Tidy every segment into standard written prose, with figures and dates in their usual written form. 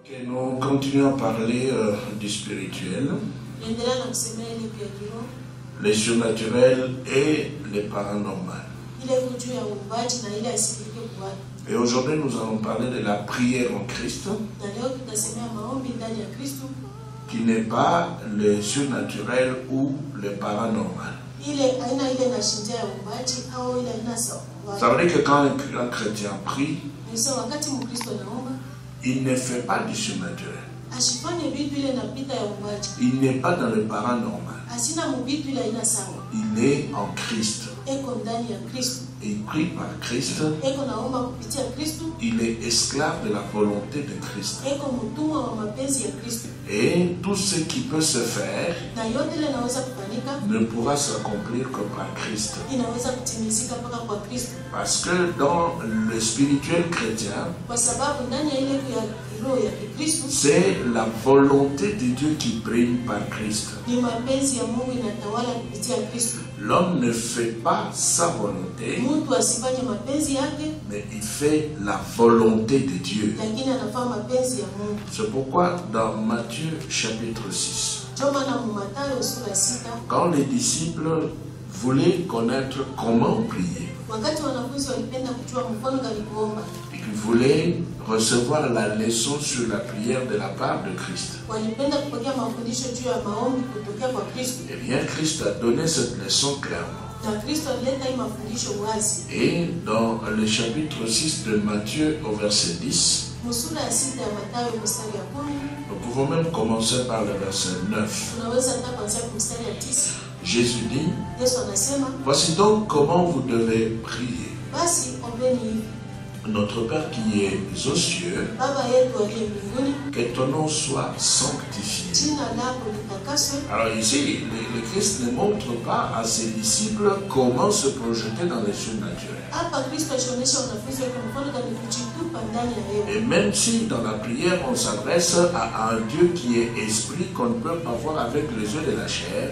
Et nous continuons à parler du spirituel, les surnaturels et les paranormales. Et aujourd'hui, nous allons parler de la prière en Christ, qui n'est pas le surnaturel ou le paranormal. Ça veut dire que quand un chrétien prie, il ne fait pas du surnaturel. Il n'est pas dans le paranormal. Il est en Christ. Il prie par Christ. Il est esclave de la volonté de Christ. Et tout ce qui peut se faire ne pourra s'accomplir que par Christ. Parce que dans le spirituel chrétien, c'est la volonté de Dieu qui prime par Christ. L'homme ne fait pas sa volonté, mais il fait la volonté de Dieu. C'est pourquoi dans Matthieu chapitre 6, quand les disciples voulaient connaître comment prier, ils voulaient recevoir la leçon sur la prière de la part de Christ. Eh bien, Christ a donné cette leçon clairement. Et dans le chapitre 6 de Matthieu au verset 10, nous pouvons même commencer par le verset 9. Jésus dit, voici donc comment vous devez prier. Notre Père qui est aux cieux, que ton nom soit sanctifié. Alors ici, le Christ ne montre pas à ses disciples comment se projeter dans les surnaturels. Et même si dans la prière on s'adresse à un Dieu qui est esprit qu'on ne peut pas voir avec les yeux de la chair,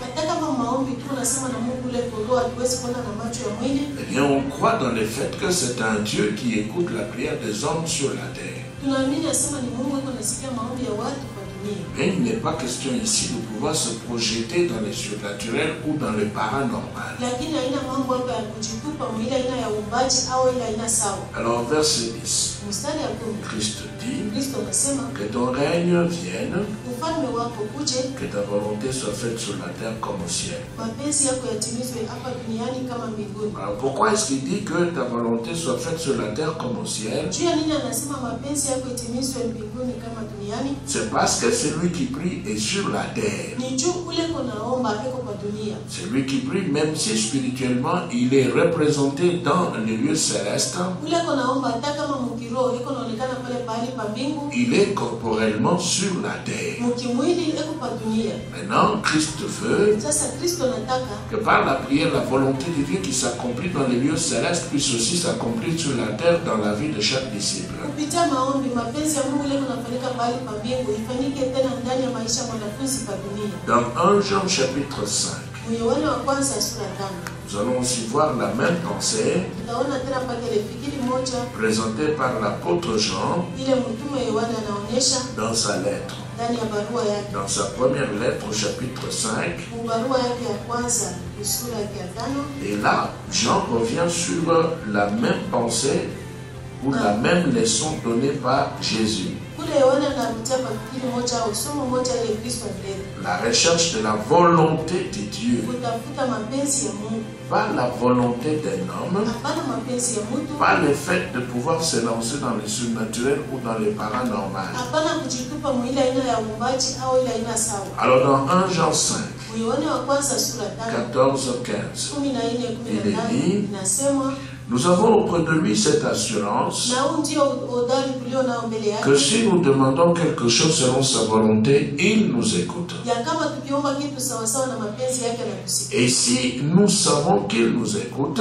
eh bien on croit dans le fait que c'est un Dieu qui écoute la prière des hommes sur la terre. Mais il n'est pas question ici de pouvoir se projeter dans les surnaturels ou dans le paranormal. Alors verset 10, Christ dit que ton règne vienne, que ta volonté soit faite sur la terre comme au ciel. Alors pourquoi est-ce qu'il dit que ta volonté soit faite sur la terre comme au ciel? C'est parce que celui qui prie est sur la terre. Celui qui prie, même si spirituellement il est représenté dans les lieux célestes, il est corporellement sur la terre. Maintenant, Christ veut que par la prière, la volonté de Dieu qui s'accomplit dans les lieux célestes puisse aussi s'accomplir sur la terre dans la vie de chaque disciple. Dans 1 Jean chapitre 5, nous allons aussi voir la même pensée présentée par l'apôtre Jean dans sa lettre. Dans sa première lettre au chapitre 5. Et là, Jean revient sur la même pensée ou la même leçon donnée par Jésus. La recherche de la volonté de Dieu. Pas la volonté d'un homme. Pas le fait de pouvoir se lancer dans le surnaturel ou dans le paranormal. Alors dans 1 Jean 5, 14-15, il est dit, nous avons auprès de lui cette assurance que si nous demandons quelque chose selon sa volonté, il nous écoute. Et si nous savons qu'il nous écoute,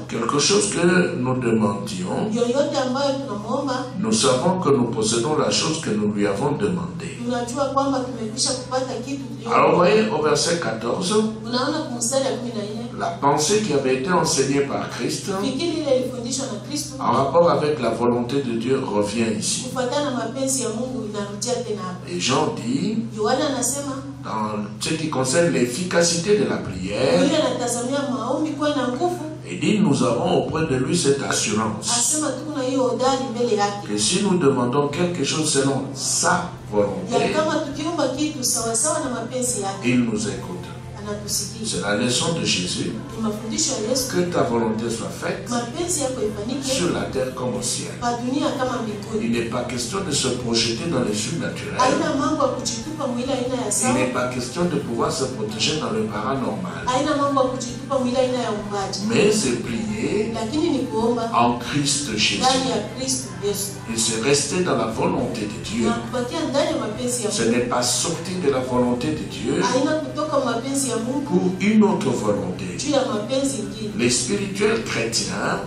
quelque chose que nous demandions, nous savons que nous possédons la chose que nous lui avons demandée. Alors voyez au verset 14, la pensée qui avait été enseignée par Christ en rapport avec la volonté de Dieu revient ici. Et Jean dit, dans ce qui concerne l'efficacité de la prière, il dit, nous avons auprès de lui cette assurance que si nous demandons quelque chose selon sa volonté, il nous écoute. C'est la leçon de Jésus. Que ta volonté soit faite sur la terre comme au ciel. Il n'est pas question de se projeter dans les surnaturels. Il n'est pas question de pouvoir se protéger dans le paranormal. Mais c'est prier en Christ Jésus. Il s'est resté dans la volonté de Dieu. Ce n'est pas sorti de la volonté de Dieu pour une autre volonté. Les spirituels chrétiens,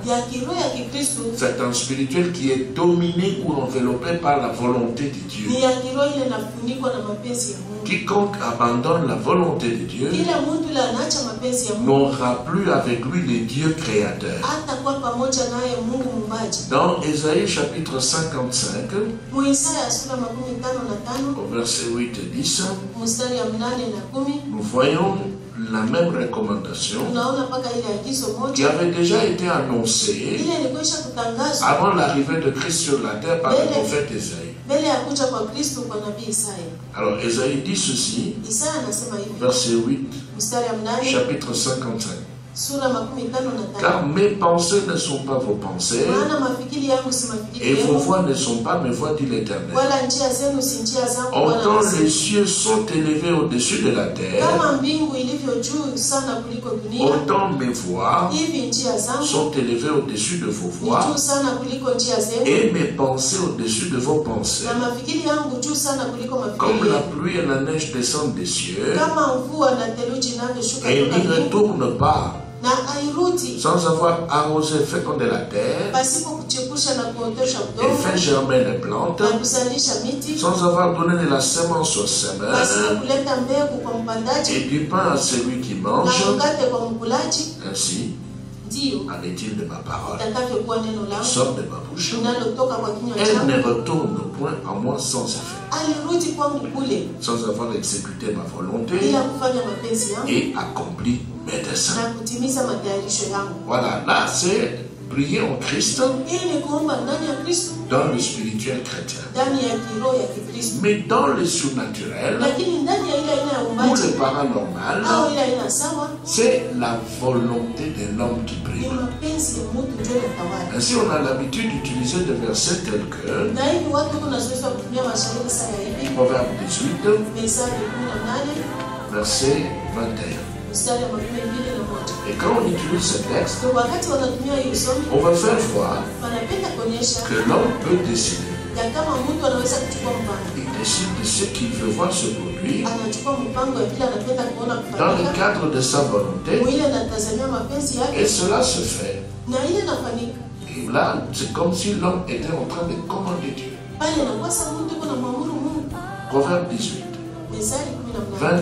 c'est un spirituel qui est dominé ou enveloppé par la volonté de Dieu. Quiconque abandonne la volonté de Dieu n'aura plus avec lui les dieux créateurs. Dans Ésaïe chapitre 55, au verset 8 et 10, nous voyons la même recommandation qui avait déjà été annoncée avant l'arrivée de Christ sur la terre par le prophète Ésaïe. Alors Ésaïe dit ceci, verset 8, chapitre 55. Car mes pensées ne sont pas vos pensées, et vos voix ne sont pas mes voix, dit l'Éternel. Autant les cieux sont élevés au-dessus de la terre, autant mes voix sont élevées au-dessus de vos voix, et mes pensées au-dessus de vos pensées. Comme la pluie et la neige descendent des cieux, et n'y retournent pas sans avoir arrosé, fécondé la terre, et fait germer les plantes, sans avoir donné de la semence au semeur, et du pain à celui qui mange, ainsi en est-il de ma parole, sort de ma bouche, elle ne retourne point en moi sans effet, sans avoir exécuté ma volonté et accompli mes desseins. Voilà, là c'est prier en Christ dans le spirituel chrétien. Mais dans le surnaturel ou le paranormal, c'est la volonté de l'homme qui prime. Ainsi on a l'habitude d'utiliser des versets tels que Proverbe 18, verset 21. Et quand on utilise ce texte, on va faire voir que l'homme peut décider. Il décide de ce qu'il veut voir se produire dans le cadre de sa volonté, et cela se fait. Et là, c'est comme si l'homme était en train de commander Dieu. Proverbe 18, 20, 21.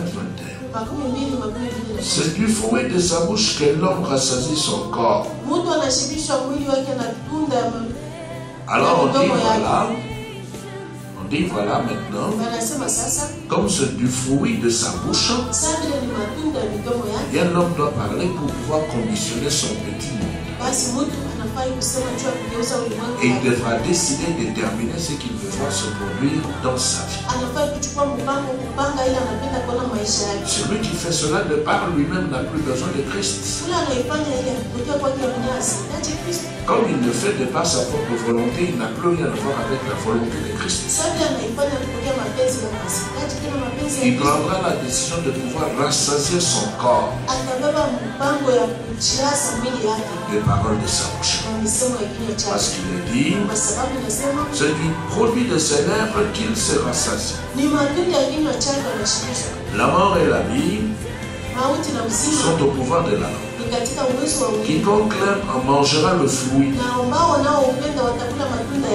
C'est du fruit de sa bouche que l'homme rassasie son corps. Alors on dit voilà maintenant, comme c'est du fruit de sa bouche, bien l'homme doit parler pour pouvoir conditionner son petit monde. Et il devra décider, déterminer ce qu'il veut voir se produire dans sa vie. Celui qui fait cela de par lui-même n'a plus besoin de Christ. Comme il le fait de par sa propre volonté, il n'a plus rien à voir avec la volonté de Christ. Il prendra la décision de pouvoir rassasier son corps des paroles de sa bouche. Parce qu'il est dit, c'est du produit de ses lèvres qu'il se rassasie. La mort et la vie sont au pouvoir de la langue. Quiconque l'aime en mangera le fruit.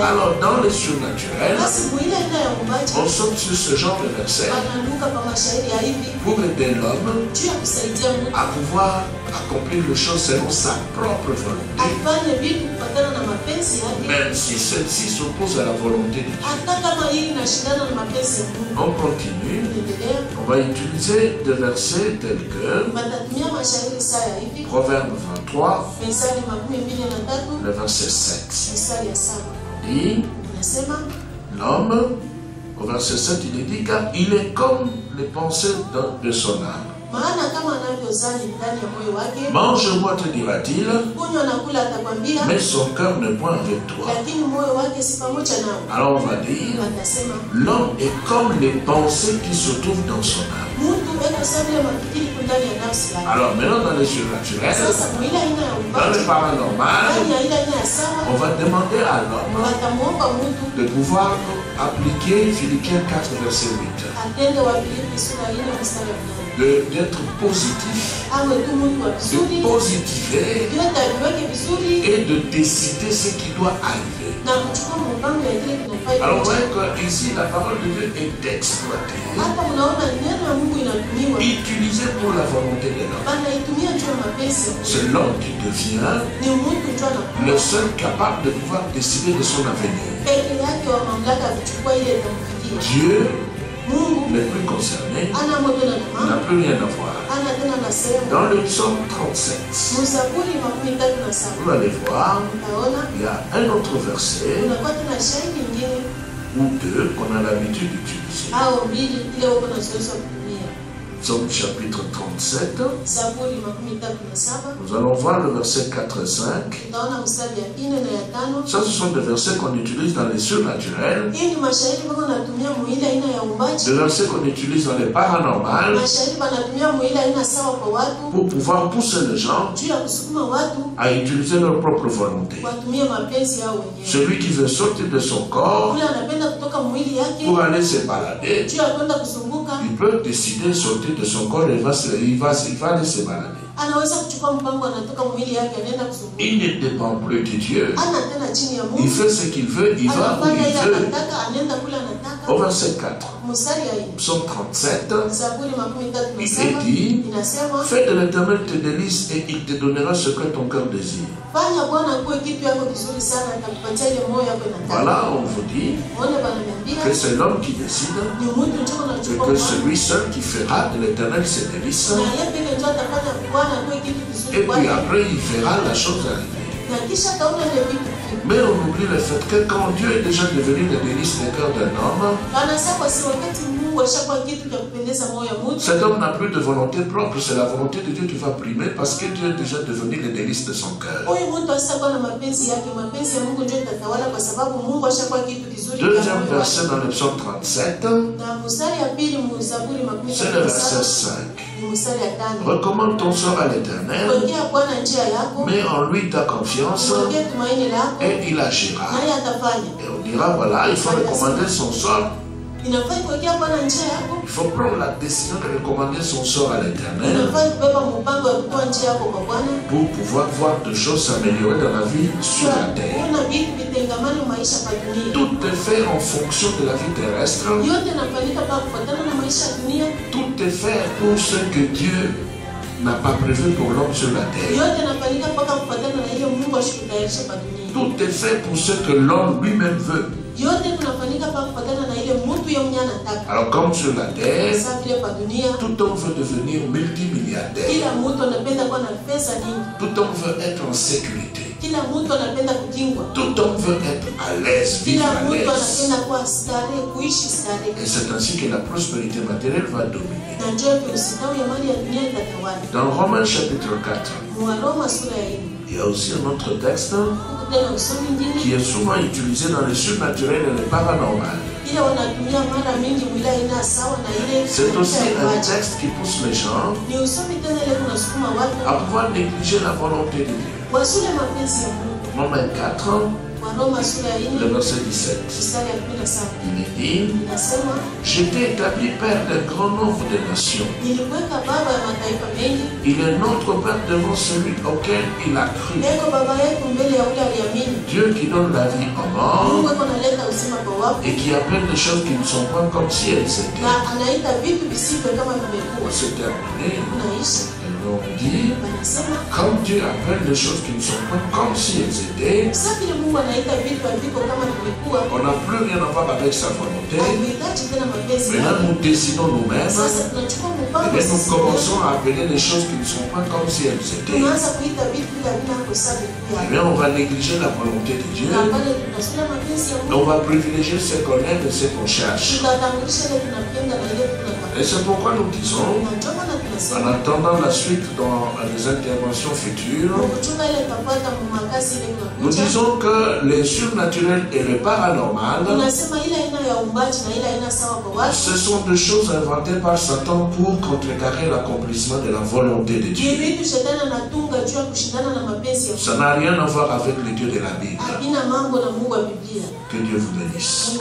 Alors dans les surnaturels, on saute sur ce genre de verset pour aider l'homme à pouvoir accomplir les choses selon sa propre volonté, même si celle-ci s'oppose à la volonté de Dieu. On continue. On va utiliser des versets tels que Proverbe 23, le verset 7. Dit, l'homme, au verset 7, il est dit, car il est comme les pensées de son âme. Mange, bois, te dira-t-il, mais son cœur n'est point avec toi. Alors on va dire, l'homme est comme les pensées qui se trouvent dans son âme. Alors maintenant dans les surnaturels, dans le paranormal, on va demander à l'homme de pouvoir appliquer Philippiens 4 verset 8. D'être positif, de positiver et de décider ce qui doit arriver. Alors vous voyez qu'ici la parole de Dieu est exploitée, utilisée pour la volonté de l'homme. C'est l'homme qui devient le seul capable de pouvoir décider de son avenir. Dieu n'est plus concerné, n'a plus rien à voir. Dans le psaume 37, vous allez voir, il y a un autre verset ou deux qu'on a l'habitude d'utiliser. Psaume chapitre 37. Nous allons voir le verset 4 et 5. Ça, ce sont des versets qu'on utilise dans les surnaturels. Des versets qu'on utilise dans les paranormales pour pouvoir pousser les gens à utiliser leur propre volonté. Celui qui veut sortir de son corps pour aller se balader, il peut décider de sortir de son corps et il va aller se balader. Il ne dépend plus de Dieu. Il fait ce qu'il veut, il va où il veut. Au verset 4, psaume 37, il est dit, fais de l'Éternel tes délices et il te donnera ce que ton cœur désire. Voilà, on vous dit que c'est l'homme qui décide et que celui seul qui fera de l'Éternel ses délices. Et puis après, il verra la chose arriver. Mais on oublie le fait que quand Dieu est déjà devenu le délice du cœur d'un homme, cet homme n'a plus de volonté propre, c'est la volonté de Dieu qui va primer parce que Dieu est déjà devenu le délice de son cœur. Deuxième verset dans le psaume 37, c'est le verset 5. Recommande ton sort à l'Éternel, mets en lui ta confiance et il agira. Et on dira, voilà, il faut recommander son sort. Il faut prendre la décision de recommander son sort à l'Éternel pour pouvoir voir des choses s'améliorer dans la vie sur la terre. Tout est fait en fonction de la vie terrestre. Tout est fait pour ce que Dieu n'a pas prévu pour l'homme sur la terre. Tout est fait pour ce que l'homme lui-même veut. Alors comme sur la terre, tout homme veut devenir multimilliardaire. Tout homme veut être en sécurité. Tout homme veut être à l'aise, vivre à l'aise. Et c'est ainsi que la prospérité matérielle va dominer. Dans Romains chapitre 4, il y a aussi un autre texte qui est souvent utilisé dans le surnaturel et le paranormal. C'est aussi un texte qui pousse les gens à pouvoir négliger la volonté de Dieu. Romains 4, Le verset 17. Il est dit, je t'ai établi père d'un grand nombre de nations. Il est notre père devant celui auquel il a cru. Dieu qui donne la vie aux morts et qui appelle des choses qui ne sont pas comme si elles étaient. C'est terminé. Et on dit, comme Dieu appelle des choses qui ne sont pas comme si elles étaient, on n'a plus rien à voir avec sa volonté. Maintenant, nous décidons nous-mêmes. Et bien, nous commençons à appeler les choses qui ne sont pas comme si elles étaient. Et bien, on va négliger la volonté de Dieu. On va privilégier ce qu'on aime et ce qu'on cherche. Et c'est pourquoi nous disons, en attendant la suite dans les interventions futures, nous disons que le surnaturel et le paranormal, ce sont des choses inventées par Satan pour contrecarrer l'accomplissement de la volonté de Dieu. Ça n'a rien à voir avec le Dieu de la Bible. Que Dieu vous bénisse.